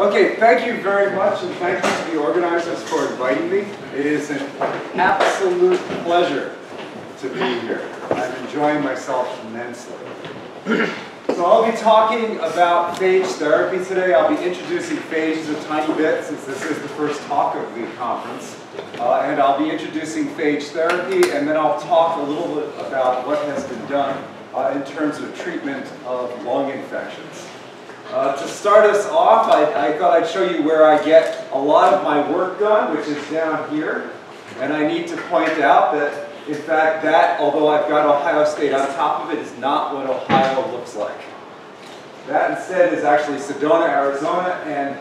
Okay, thank you very much, and thank you to the organizers for inviting me. It is an absolute pleasure to be here. I'm enjoying myself immensely. So I'll be talking about phage therapy today. I'll be introducing phages a tiny bit since this is the first talk of the conference. And I'll be introducing phage therapy, and then I'll talk a little bit about what has been done in terms of treatment of lung infections. To start us off, I thought I'd show you where I get a lot of my work done, which is down here. And I need to point out that, in fact, that, although I've got Ohio State on top of it, is not what Ohio looks like. That instead is actually Sedona, Arizona, and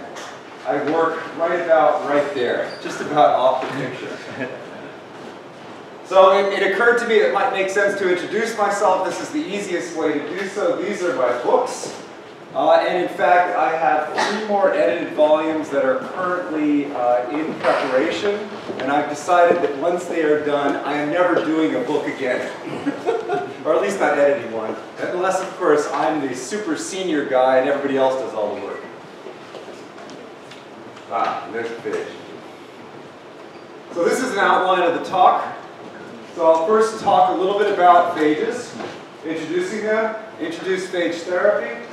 I work right there, just about off the picture. So it occurred to me that it might make sense to introduce myself. This is the easiest way to do so. These are my books. And in fact, I have 3 more edited volumes that are currently in preparation. And I've decided that once they are done, I am never doing a book again. Or at least not editing one. Unless, of course, I'm the super senior guy and everybody else does all the work. There's the Phage. So this is an outline of the talk. So I'll first talk a little bit about phages, introducing them, introduce phage therapy.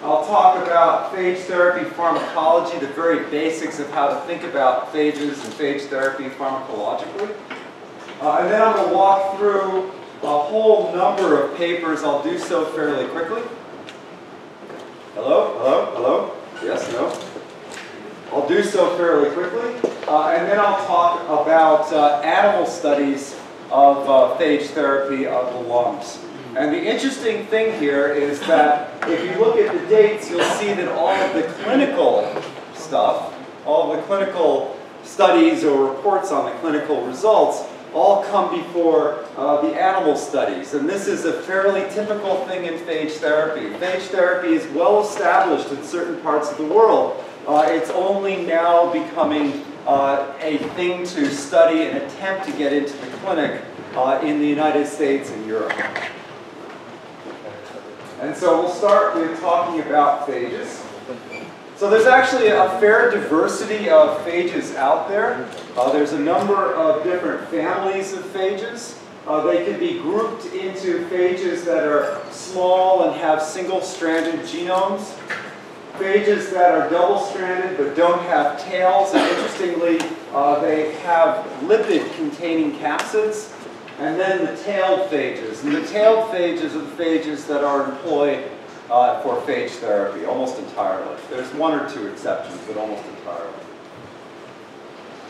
I'll talk about phage therapy pharmacology, the very basics of how to think about phages and phage therapy pharmacologically. And then I'm going to walk through a whole number of papers. I'll do so fairly quickly. Hello? Hello? Hello? Yes? No? I'll do so fairly quickly. And then I'll talk about animal studies of phage therapy of the lungs. And the interesting thing here is that if you look at the dates, you'll see that all of the clinical stuff, all of the clinical studies or reports on the clinical results, all come before the animal studies. And this is a fairly typical thing in phage therapy. Phage therapy is well established in certain parts of the world. It's only now becoming a thing to study and attempt to get into the clinic in the United States and Europe. And so we'll start with talking about phages. So there's actually a fair diversity of phages out there. There's a number of different families of phages. They can be grouped into phages that are small and have single-stranded genomes, phages that are double-stranded but don't have tails, and interestingly, they have lipid-containing capsids. And then the tailed phages. And the tailed phages are the phages that are employed for phage therapy, almost entirely. There's 1 or 2 exceptions, but almost entirely.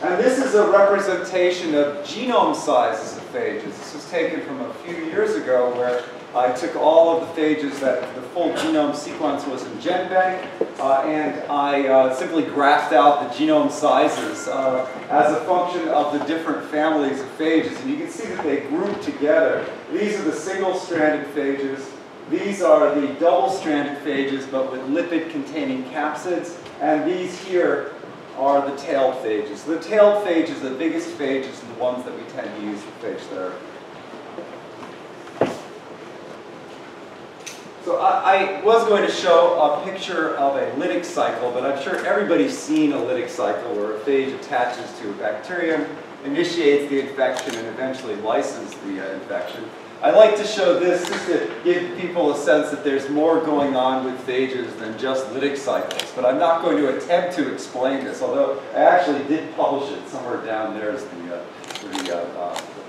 And this is a representation of genome sizes of phages. This was taken from a few years ago where I took all of the phages that the full genome sequence was in GenBank, and I simply graphed out the genome sizes as a function of the different families of phages. And you can see that they group together. These are the single-stranded phages. These are the double-stranded phages, but with lipid-containing capsids. And these here are the tailed phages. The tailed phages are the biggest phages and the ones that we tend to use for phage therapy. So I was going to show a picture of a lytic cycle, but I'm sure everybody's seen a lytic cycle where a phage attaches to a bacterium, initiates the infection, and eventually lyses the infection. I like to show this just to give people a sense that there's more going on with phages than just lytic cycles. But I'm not going to attempt to explain this, although I actually did publish it. Somewhere down there is the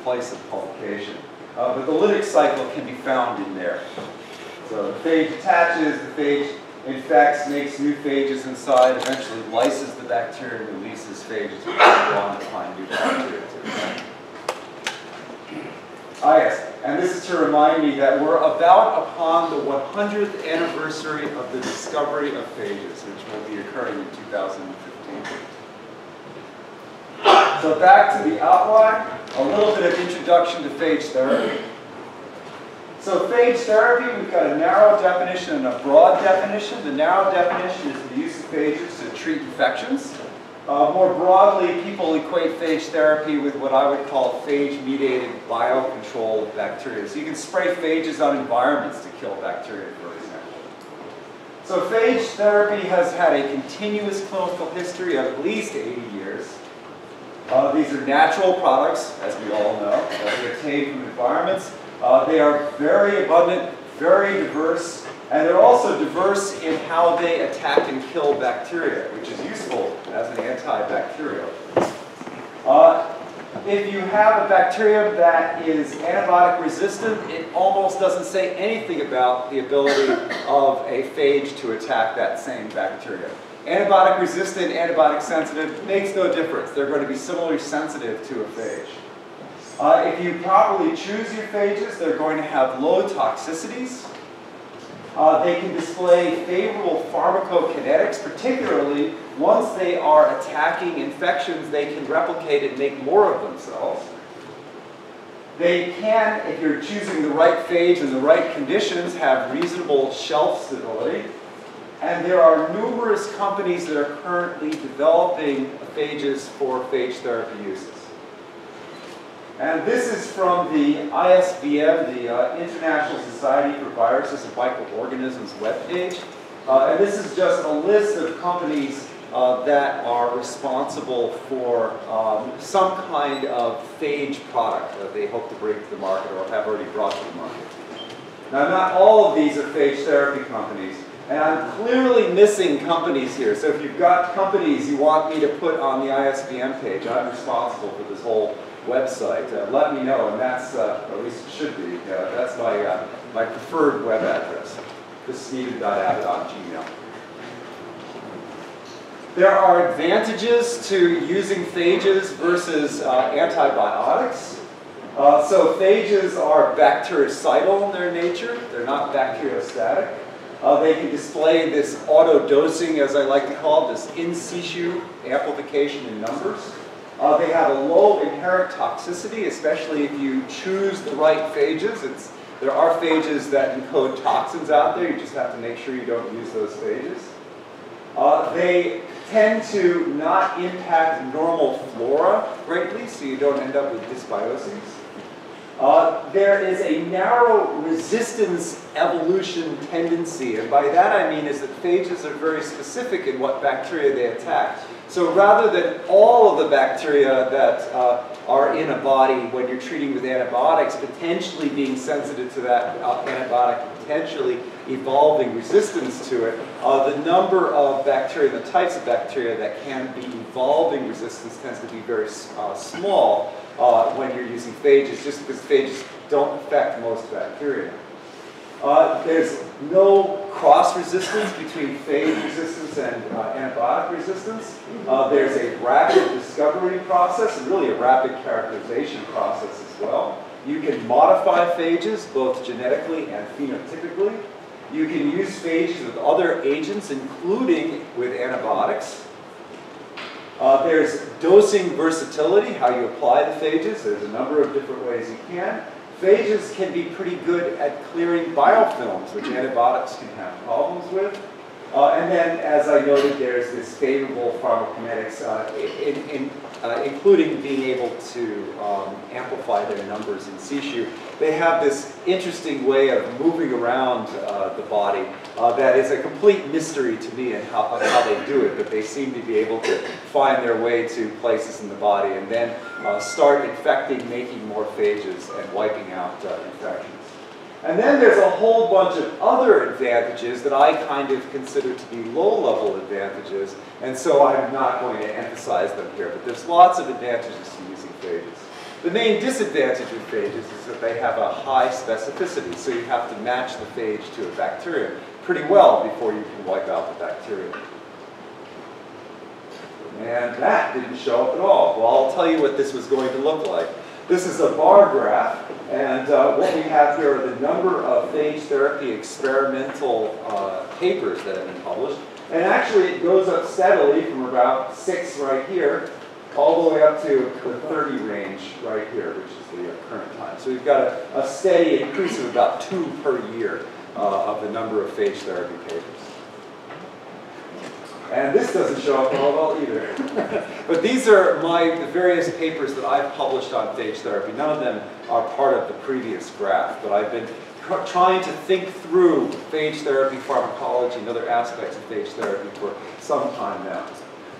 place of publication. But the lytic cycle can be found in there. So the phage attaches, the phage infects, makes new phages inside, eventually lyses the bacteria and releases phages, which go on to find new bacteria. Yes, and this is to remind me that we're about upon the 100th anniversary of the discovery of phages, which will be occurring in 2015. So back to the outline, a little bit of introduction to phage therapy. So phage therapy, we've got a narrow definition and a broad definition. The narrow definition is the use of phages to treat infections. More broadly, people equate phage therapy with what I would call phage-mediated biocontrol of bacteria. So you can spray phages on environments to kill bacteria, for example. So phage therapy has had a continuous clinical history of at least 80 years. These are natural products, as we all know, that we obtain from environments. They are very abundant, very diverse, and they're also diverse in how they attack and kill bacteria, which is useful as an antibacterial. If you have a bacterium that is antibiotic resistant, it almost doesn't say anything about the ability of a phage to attack that same bacteria. Antibiotic resistant, antibiotic sensitive, makes no difference. They're going to be similarly sensitive to a phage. If you properly choose your phages, they're going to have low toxicities. They can display favorable pharmacokinetics, particularly once they are attacking infections, they can replicate and make more of themselves. They can, if you're choosing the right phage in the right conditions, have reasonable shelf stability. And there are numerous companies that are currently developing phages for phage therapy uses. And this is from the ISVM, the International Society for Viruses and Microorganisms webpage. And this is just a list of companies that are responsible for some kind of phage product that they hope to bring to the market or have already brought to the market. Now, not all of these are phage therapy companies. And I'm clearly missing companies here. So if you've got companies you want me to put on the ISBN page, I'm responsible for this whole website. Let me know, and that's, at least it should be, that's my preferred web address, chrisstephen.abedon@gmail.com. There are advantages to using phages versus antibiotics. So phages are bactericidal in their nature. They're not bacteriostatic. They can display this auto-dosing, as I like to call it, this in situ amplification in numbers. They have a low inherent toxicity, especially if you choose the right phages. There are phages that encode toxins out there. You just have to make sure you don't use those phages. They tend to not impact normal flora greatly, so you don't end up with dysbioses. There is a narrow resistance evolution tendency, and by that I mean is that phages are very specific in what bacteria they attack. So rather than all of the bacteria that are in a body when you're treating with antibiotics potentially being sensitive to that antibiotic, potentially evolving resistance to it, the number of bacteria, the types of bacteria that can be evolving resistance tends to be very small when you're using phages, just because phages don't affect most bacteria. There's no cross-resistance between phage resistance and antibiotic resistance. There's a rapid discovery process and really a rapid characterization process as well. You can modify phages both genetically and phenotypically. You can use phages with other agents, including with antibiotics. There's dosing versatility, how you apply the phages. There's a number of different ways you can. Phages can be pretty good at clearing biofilms, which antibiotics can have problems with. And then, as I noted, there's this favorable pharmacokinetics, including being able to amplify their numbers in situ. They have this interesting way of moving around the body that is a complete mystery to me and how they do it, but they seem to be able to find their way to places in the body and then start infecting, making more phages and wiping out infections. And then there's a whole bunch of other advantages that I kind of consider to be low-level advantages, and so I'm not going to emphasize them here, but there's lots of advantages to using phages. The main disadvantage of phages is that they have a high specificity, so you have to match the phage to a bacterium pretty well before you can wipe out the bacterium. And that didn't show up at all. Well, I'll tell you what this was going to look like. This is a bar graph, and what we have here are the number of phage therapy experimental papers that have been published. And actually it goes up steadily from about 6 right here, all the way up to the 30 range right here, which is the current time. So we've got a steady increase of about 2 per year of the number of phage therapy papers. And this doesn't show up all well either. But these are the various papers that I've published on phage therapy. None of them are part of the previous graph, but I've been trying to think through phage therapy pharmacology and other aspects of phage therapy for some time now.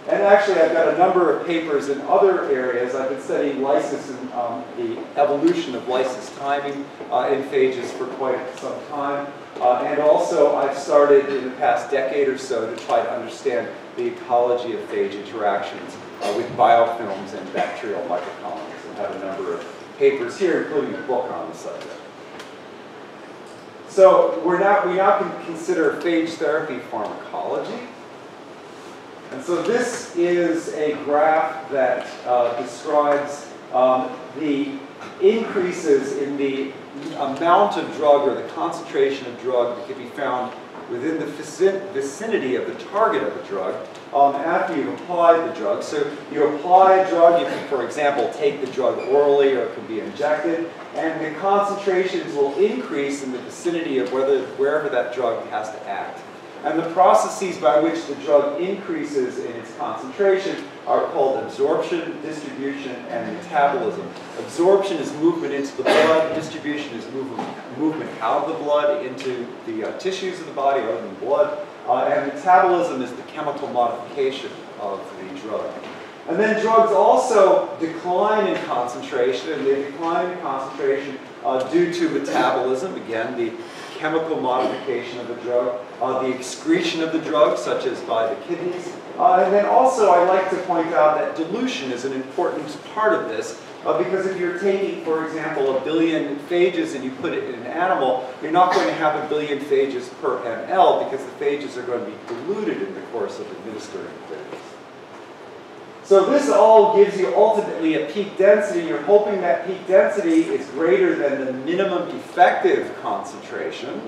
And actually, I've got a number of papers in other areas. I've been studying lysis and the evolution of lysis timing in phages for quite some time. And also, I've started in the past decade or so to try to understand the ecology of phage interactions with biofilms and bacterial microcolonies, and have a number of papers here, including a book on the subject. So we now can consider phage therapy pharmacology. And so this is a graph that describes the increases in the amount of drug or the concentration of drug that can be found within the vicinity of the target of the drug after you've applied the drug. So you apply a drug, you can, for example, take the drug orally or it can be injected, and the concentrations will increase in the vicinity of wherever that drug has to act. And the processes by which the drug increases in its concentration are called absorption, distribution, and metabolism. Absorption is movement into the blood, distribution is movement out of the blood into the tissues of the body other than blood, and metabolism is the chemical modification of the drug. And then drugs also decline in concentration, and they decline in concentration due to metabolism, again, the chemical modification of the drug, the excretion of the drug, such as by the kidneys. And then also I like to point out that dilution is an important part of this, because if you're taking, for example, 1 billion phages and you put it in an animal, you're not going to have 1 billion phages per ml, because the phages are going to be diluted in the course of administering phages. So this all gives you ultimately a peak density. You're hoping that peak density is greater than the minimum effective concentration.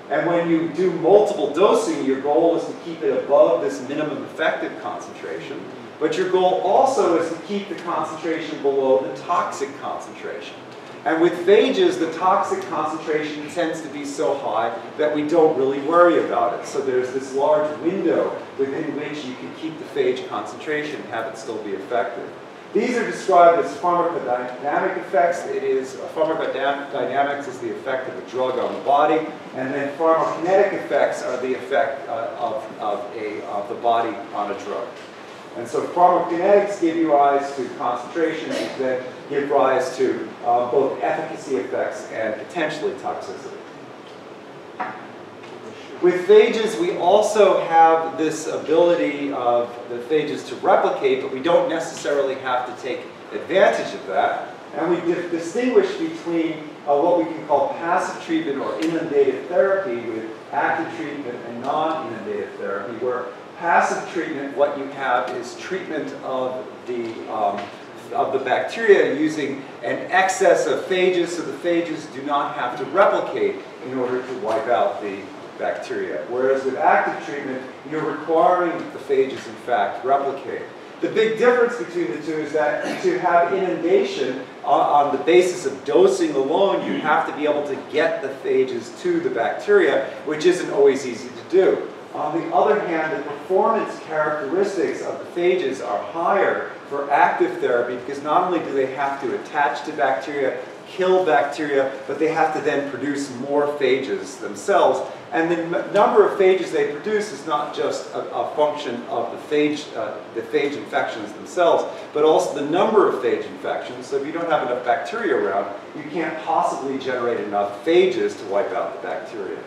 And when you do multiple dosing, your goal is to keep it above this minimum effective concentration. But your goal also is to keep the concentration below the toxic concentration. And with phages, the toxic concentration tends to be so high that we don't really worry about it. So there's this large window within which you can keep the phage concentration and have it still be effective. These are described as pharmacodynamic effects. Pharmacodynamics is the effect of a drug on the body, and then pharmacokinetic effects are the effect of the body on a drug. And so pharmacokinetics give you rise to concentrations that give rise to both efficacy effects and potentially toxicity. With phages, we also have this ability of the phages to replicate, but we don't necessarily have to take advantage of that. And we distinguish between what we can call passive treatment or inundative therapy with active treatment and non-inundative therapy, where passive treatment, what you have is treatment of the bacteria using an excess of phages, so the phages do not have to replicate in order to wipe out the bacteria. Whereas with active treatment, you're requiring that the phages, in fact, replicate. The big difference between the two is that to have inundation on the basis of dosing alone, you have to be able to get the phages to the bacteria, which isn't always easy to do. On the other hand, the performance characteristics of the phages are higher for active therapy because not only do they have to attach to bacteria, kill bacteria, but they have to then produce more phages themselves. And the number of phages they produce is not just a function of the phage infections themselves, but also the number of phage infections. So if you don't have enough bacteria around, you can't possibly generate enough phages to wipe out the bacteria.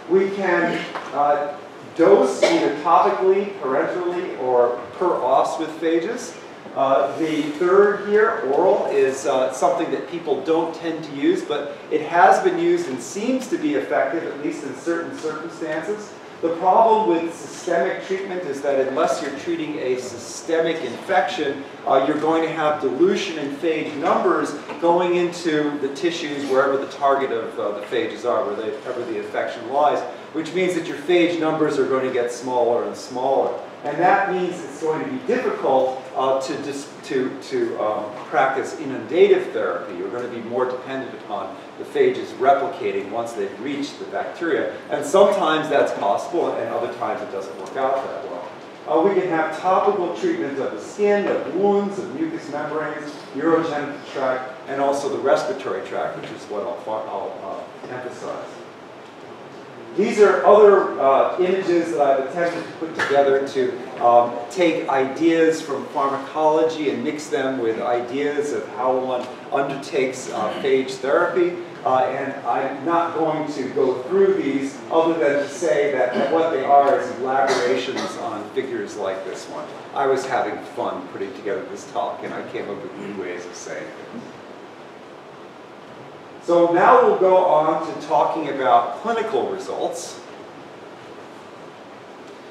We can dose either topically, parenterally, or per os with phages. The third here, oral, is something that people don't tend to use, but it has been used and seems to be effective, at least in certain circumstances. The problem with systemic treatment is that unless you're treating a systemic infection, you're going to have dilution in phage numbers going into the tissues wherever the target of the phages are, wherever the infection lies, which means that your phage numbers are going to get smaller and smaller. And that means it's going to be difficult to practice inundative therapy. You're going to be more dependent upon the phages replicating once they've reached the bacteria. And sometimes that's possible, and other times it doesn't work out that well. We can have topical treatment of the skin, of wounds, of mucous membranes, urogenital tract, and also the respiratory tract, which is what I'll emphasize. These are other images that I've attempted to put together to take ideas from pharmacology and mix them with ideas of how one undertakes phage therapy. And I'm not going to go through these other than to say that what they are is elaborations on figures like this one. I was having fun putting together this talk, and I came up with new ways of saying things. So now we'll go on to talking about clinical results.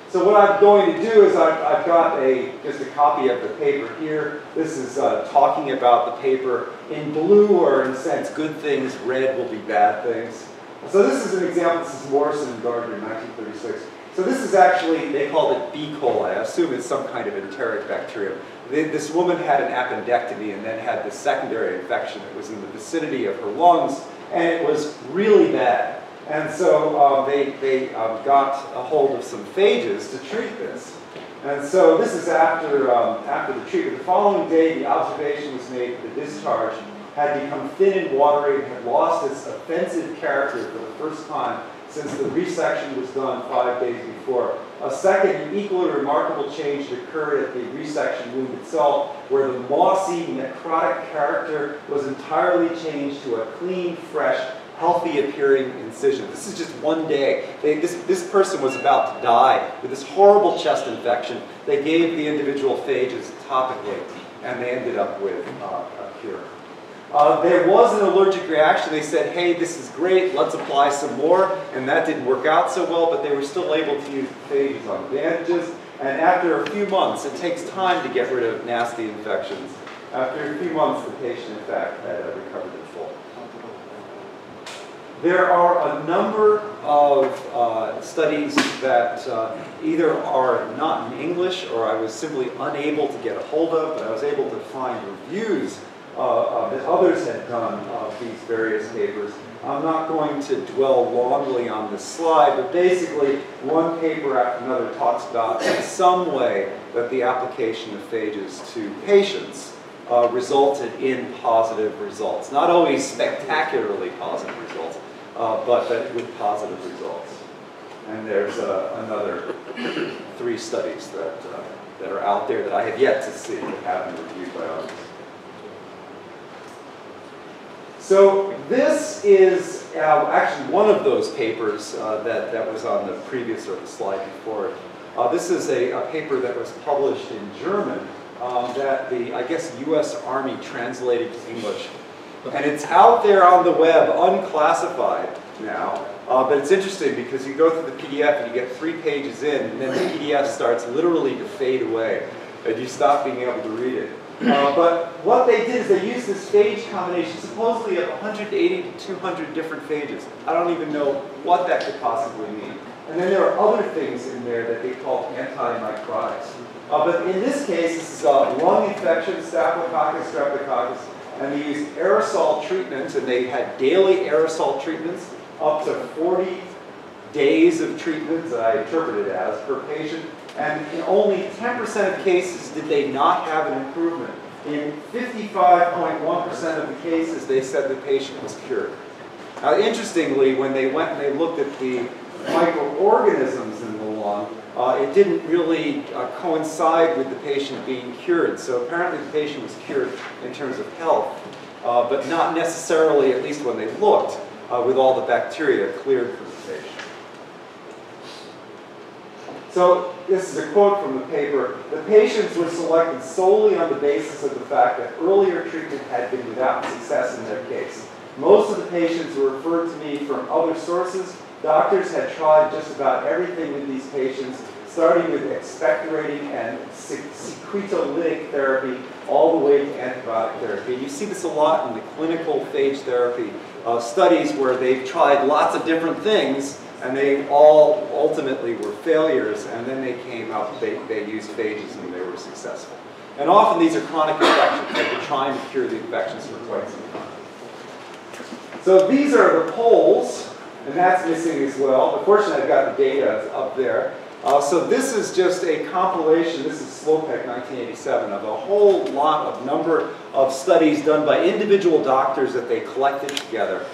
So what I'm going to do is I've got just a copy of the paper here. This is talking about the paper. In blue are, in a sense, good things. Red will be bad things. So this is an example. This is Morrison and Gardner in 1936. So this is actually, they called it B. coli. I assume it's some kind of enteric bacterium. This woman had an appendectomy and then had this secondary infection that was in the vicinity of her lungs, and it was really bad. And so they got a hold of some phages to treat this. And so this is after the treatment. The following day, the observation was made that the discharge had become thin and watery and had lost its offensive character for the first time since the resection was done 5 days before. A second and equally remarkable change occurred at the resection wound itself, where the mossy, necrotic character was entirely changed to a clean, fresh, healthy-appearing incision. This is just one day. This person was about to die with this horrible chest infection. They gave the individual phages topically, and they ended up with a cure. There was an allergic reaction. They said, hey, this is great, let's apply some more. And that didn't work out so well, but they were still able to use phages on bandages. And after a few months, it takes time to get rid of nasty infections. After a few months, the patient, in fact, had recovered in full. There are a number of studies that either are not in English or I was simply unable to get a hold of, but I was able to find reviews that others had done of these various papers. I'm not going to dwell longly on this slide, but basically one paper after another talks about in some way that the application of phages to patients resulted in positive results. Not always spectacularly positive results, but with positive results. And there's another 3 studies that are out there that I have yet to see that have been reviewed by others. So this is actually one of those papers that was on the previous or the slide before. This is a paper that was published in German that the, I guess, U.S. Army translated to English. And it's out there on the web, unclassified now. But it's interesting because you go through the PDF and you get 3 pages in, and then the PDF starts literally to fade away, and you stop being able to read it. But what they did is they used this phage combination, supposedly of 180 to 200 different phages. I don't even know what that could possibly mean. And then there are other things in there that they call antimicrotics. But in this case, this is a lung infection, Staphylococcus streptococcus, and they used aerosol treatments, and they had daily aerosol treatments, up to 40 days of treatments that I interpreted as per patient. And in only 10% of cases did they not have an improvement. In 55.1% of the cases, they said the patient was cured. Now, interestingly, when they went and they looked at the microorganisms in the lung, it didn't really coincide with the patient being cured. So apparently the patient was cured in terms of health, but not necessarily, at least when they looked, with all the bacteria cleared from the patient. So this is a quote from the paper. The patients were selected solely on the basis of the fact that earlier treatment had been without success in their case. Most of the patients were referred to me from other sources. Doctors had tried just about everything with these patients, starting with expectorating and secretolytic therapy all the way to antibiotic therapy. You see this a lot in the clinical phage therapy studies where they've tried lots of different things, and they all ultimately were failures, and then they came out, they used phages and they were successful. And often these are chronic infections, like they're trying to cure the infections for quite some time. So these are the polls, and that's missing as well. But fortunately, I've got the data up there. So this is just a compilation, this is Slopek 1987, of a whole number of studies done by individual doctors that they collected together.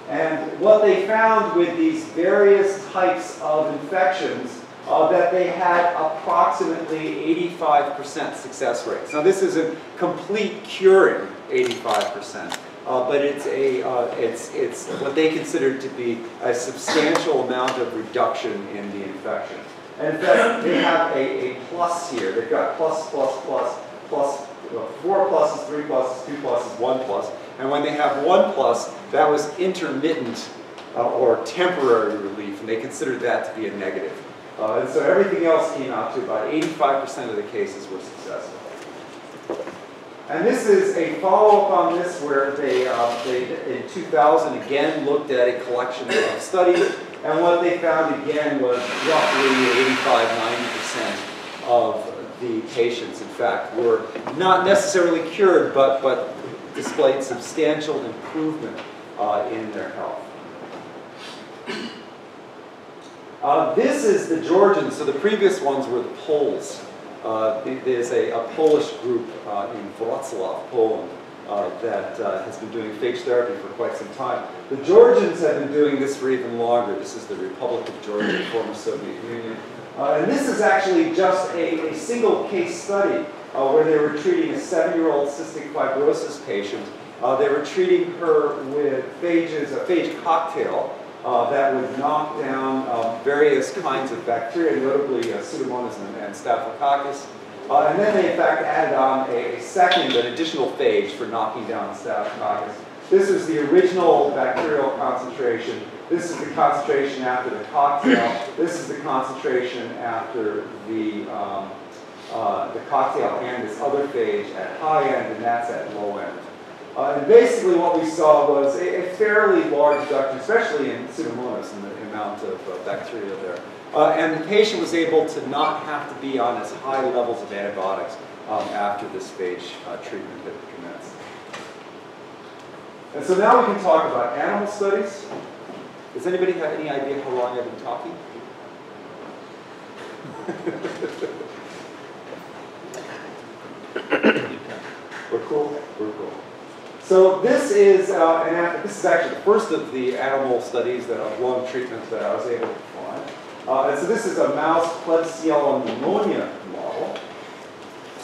And what they found with these various types of infections, that they had approximately 85% success rates. Now this isn't complete curing 85%, but it's what they considered to be a substantial amount of reduction in the infection. And in fact, they have a plus here. They've got plus, 4 pluses, 3 pluses, 2 pluses, 1 plus. And when they have 1 plus, that was intermittent or temporary relief, and they considered that to be a negative. And so everything else came out to about 85% of the cases were successful. And this is a follow-up on this where they in 2000 again looked at a collection of studies, and what they found again was roughly 85–90% of the patients, in fact, were not necessarily cured, but displayed substantial improvement in their health. This is the Georgians, so the previous ones were the Poles. There's a Polish group in Wrocław, Poland, that has been doing phage therapy for quite some time. The Georgians have been doing this for even longer. This is the Republic of Georgia, the former Soviet Union. And this is actually just a single case study where they were treating a 7-year-old cystic fibrosis patient. They were treating her with phages, a phage cocktail, that would knock down various kinds of bacteria, notably Pseudomonas and Staphylococcus. And then they, in fact, added on an additional phage for knocking down Staphylococcus. This is the original bacterial concentration. This is the concentration after the cocktail. This is the concentration after the cocktail and this other phage at high end, and that's at low end. And basically what we saw was a fairly large reduction, especially in Pseudomonas, in the amount of bacteria there. And the patient was able to not have to be on as high levels of antibiotics after this phage treatment had commenced. And so now we can talk about animal studies. Does anybody have any idea how long I've been talking? We're cool? We're cool. So this is actually the first of the animal studies of lung treatment that I was able to find. And so this is a mouse Klebsiella pneumonia model.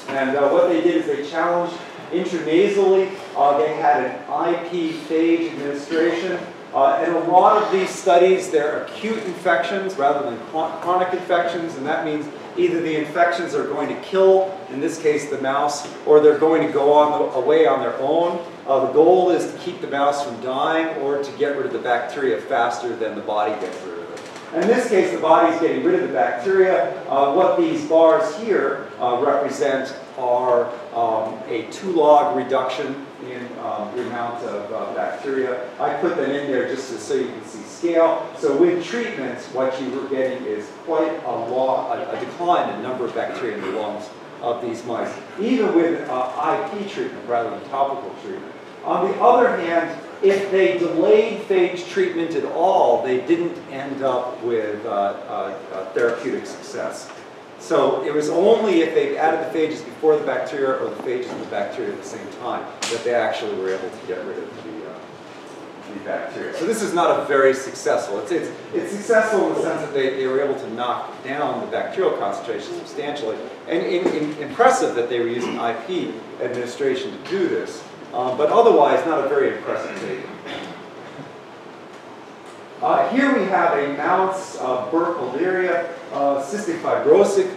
And what they did is they challenged intranasally. They had an IP phage administration. In a lot of these studies, they're acute infections rather than chronic infections, and that means either the infections are going to kill, in this case the mouse, or they're going to go away on their own. The goal is to keep the mouse from dying or to get rid of the bacteria faster than the body gets rid of it. And in this case, the body's getting rid of the bacteria. What these bars here represent are a 2-log reduction in the amount of bacteria. I put them in there just so you can see scale. So with treatment, what you were getting is quite a decline in number of bacteria in the lungs of these mice, even with IP treatment rather than topical treatment. On the other hand, if they delayed phage treatment at all, they didn't end up with therapeutic success. So it was only if they added the phages before the bacteria or the phages and the bacteria at the same time that they actually were able to get rid of the bacteria. So this is not a very successful. It's successful in the sense that they were able to knock down the bacterial concentration substantially, and impressive that they were using IP administration to do this. But otherwise, not a very impressive data. Here we have a mouse Burkholderia cystic fibrosis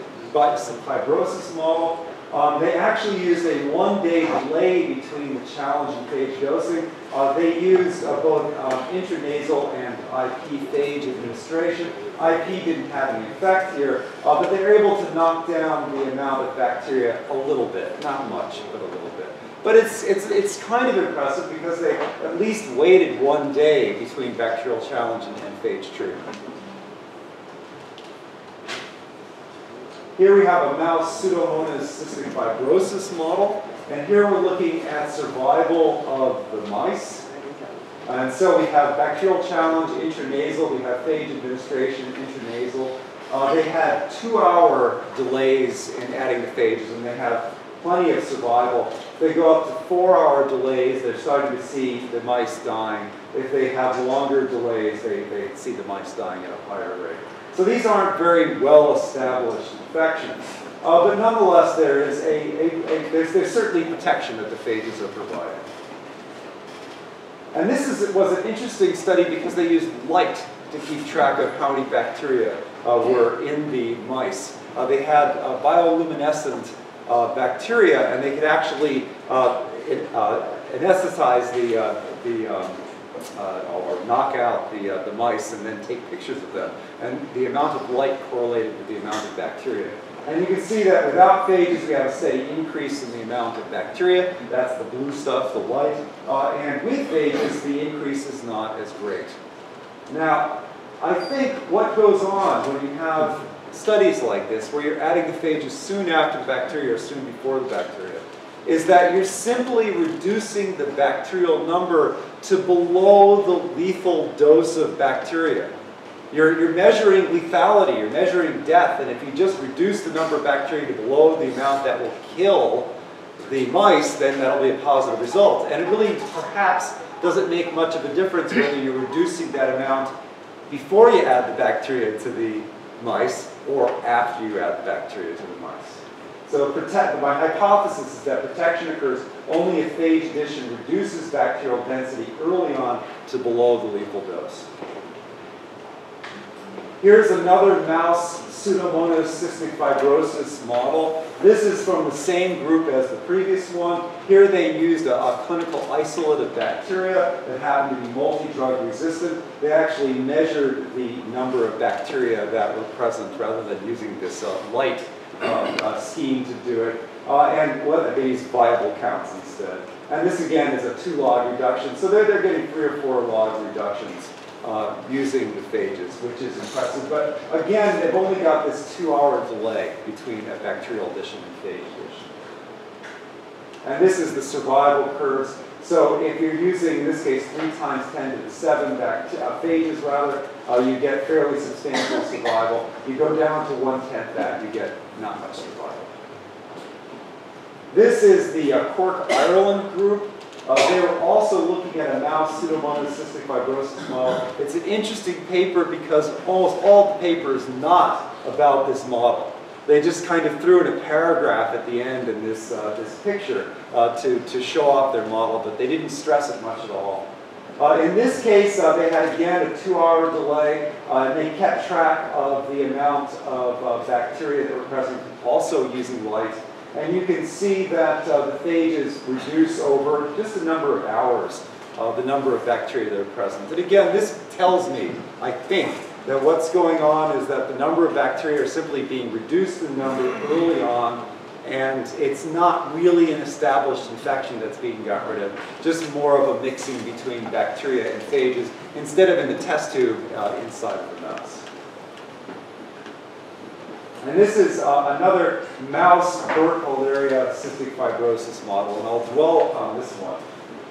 model. They actually used a 1-day delay between the challenge and phage dosing. They used both intranasal and IP phage administration. IP didn't have any effect here, but they were able to knock down the amount of bacteria a little bit. Not much, but a little bit. But it's kind of impressive because they at least waited 1 day between bacterial challenge and phage treatment. Here we have a mouse Pseudomonas cystic fibrosis model, and here we're looking at survival of the mice. And so we have bacterial challenge, intranasal, we have phage administration, intranasal. they had 2-hour delays in adding the phages, and they have plenty of survival. If they go up to 4-hour delays, they're starting to see the mice dying. If they have longer delays, they see the mice dying at a higher rate. So these aren't very well-established infections. But nonetheless, there is there's certainly protection that the phages are providing. And this was an interesting study because they used light to keep track of how many bacteria were in the mice. They had bioluminescent bacteria, and they could actually anesthetize or knock out the mice and then take pictures of them. And the amount of light correlated with the amount of bacteria. And you can see that without phages, we have a steady increase in the amount of bacteria. That's the blue stuff, the light. And with phages, the increase is not as great. Now, I think what goes on when you have studies like this, where you're adding the phages soon after the bacteria or soon before the bacteria, is that you're simply reducing the bacterial number to below the lethal dose of bacteria. You're measuring lethality, you're measuring death, and if you just reduce the number of bacteria to below the amount that will kill the mice, then that'll be a positive result. And it really perhaps doesn't make much of a difference whether you're reducing that amount before you add the bacteria to the mice or after you add the bacteria to the mice. So my hypothesis is that protection occurs only if phage addition reduces bacterial density early on to below the lethal dose. Here's another mouse Pseudomonas cystic fibrosis model. This is from the same group as the previous one. Here they used a clinical isolate of bacteria that happened to be multi-drug resistant. They actually measured the number of bacteria that were present rather than using this light scheme to do it. And they used viable counts instead. And this again is a 2-log reduction. So they're getting 3 or 4 log reductions using the phages, which is impressive. But again, they've only got this 2-hour delay between a bacterial addition and phage addition. And this is the survival curves. So if you're using, in this case, 3 times 10 to the 7 phages rather, you get fairly substantial survival. You go down to 1/10 that, you get not much survival. This is the Cork, Ireland group. They were also looking at a mouse Pseudomonas cystic fibrosis model. It's an interesting paper because almost all the paper is not about this model. They just kind of threw in a paragraph at the end in this picture to show off their model, but they didn't stress it much at all. In this case, they had again a 2-hour delay, and they kept track of the amount of bacteria that were present, also using light. And you can see that the phages reduce over just a number of hours the number of bacteria that are present. And again, this tells me, I think, that what's going on is that the number of bacteria are simply being reduced in number early on, and it's not really an established infection that's being got rid of, just more of a mixing between bacteria and phages, instead of in the test tube inside of the mouse. And this is another mouse Burkholderia cystic fibrosis model, and I'll dwell on this one.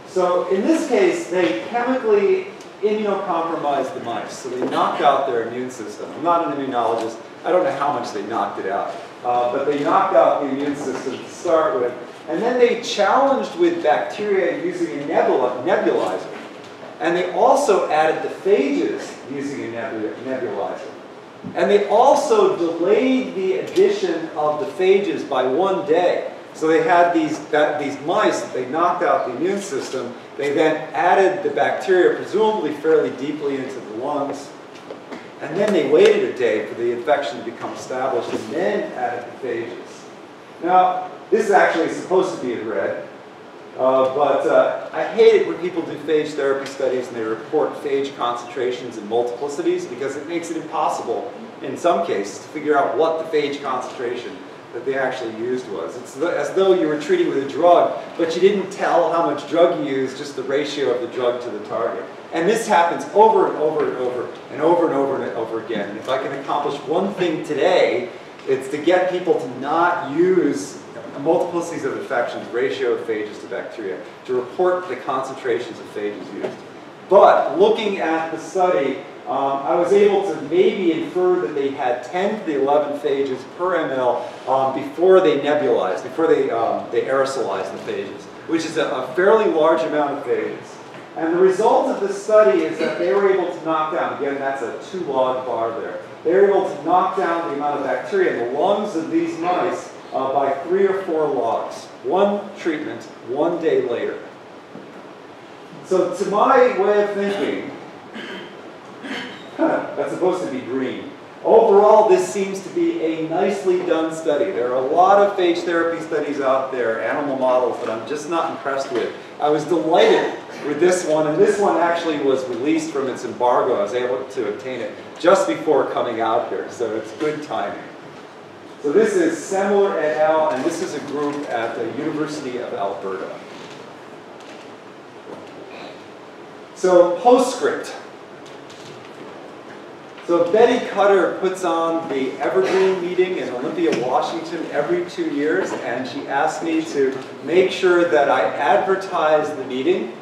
So in this case, they chemically immunocompromised the mice. So they knocked out their immune system. I'm not an immunologist. I don't know how much they knocked it out. But they knocked out the immune system to start with. And then they challenged with bacteria using a nebulizer. And they also added the phages using a nebulizer. And they also delayed the addition of the phages by 1 day. So they had these mice that they knocked out the immune system. They then added the bacteria, presumably fairly deeply into the lungs. And then they waited a day for the infection to become established and then added the phages. Now, this is actually supposed to be in red. But I hate it when people do phage therapy studies and they report phage concentrations and multiplicities, because it makes it impossible, in some cases, to figure out what the phage concentration that they actually used was. It's as though you were treating with a drug, but you didn't tell how much drug you used, just the ratio of the drug to the target. And this happens over and over and over and over and over and over again. And if I can accomplish one thing today, it's to get people to not use multiplicities of infections, ratio of phages to bacteria, to report the concentrations of phages used. But looking at the study, I was able to maybe infer that they had 10 to the 11 phages per ml before they nebulized, before they aerosolized the phages, which is a fairly large amount of phages. And the result of this study is that they were able to knock down, again, that's a 2 log bar there, they were able to knock down the amount of bacteria in the lungs of these mice by 3 or 4 logs. One treatment, 1 day later. So to my way of thinking, that's supposed to be green. Overall, this seems to be a nicely done study. There are a lot of phage therapy studies out there, animal models, that I'm just not impressed with. I was delighted with this one, and this one actually was released from its embargo. I was able to obtain it just before coming out here, so it's good timing. So this is Semler et al., and this is a group at the University of Alberta. So postscript. So Betty Cutter puts on the Evergreen meeting in Olympia, Washington every 2 years, and she asked me to make sure that I advertise the meeting.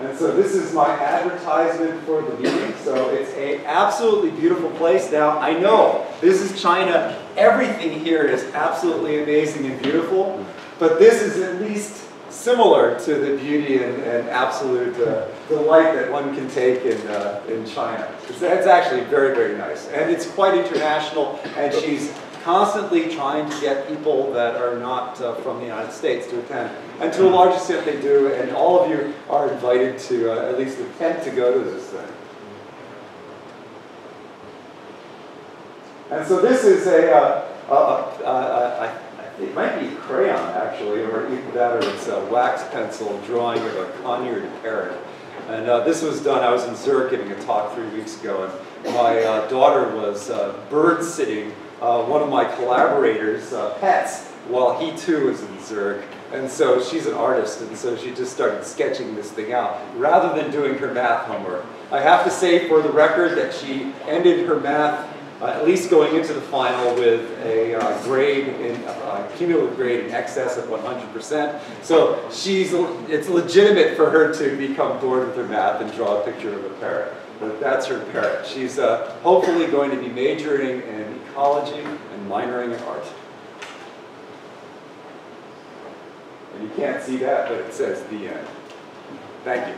And so this is my advertisement for the meeting. So it's an absolutely beautiful place. Now, I know this is China. Everything here is absolutely amazing and beautiful, but this is at least similar to the beauty and absolute delight that one can take in China. It's actually very, very nice. And it's quite international, and she's constantly trying to get people that are not from the United States to attend. And to a large extent they do, and all of you are invited to at least attempt to go to this thing. And so this is it might be crayon, actually, or either that or it's a wax pencil drawing of a conure parrot. And this was done, I was in Zurich giving a talk 3 weeks ago, and my daughter was bird sitting one of my collaborators' pets while he too was in Zurich. And so she's an artist, and so she just started sketching this thing out rather than doing her math homework. I have to say for the record that she ended her math at least going into the final with a cumulative grade in excess of 100%. So it's legitimate for her to become bored with her math and draw a picture of a parrot. But that's her parrot. She's hopefully going to be majoring in ecology and minoring in art. And you can't see that, but it says the end. Thank you.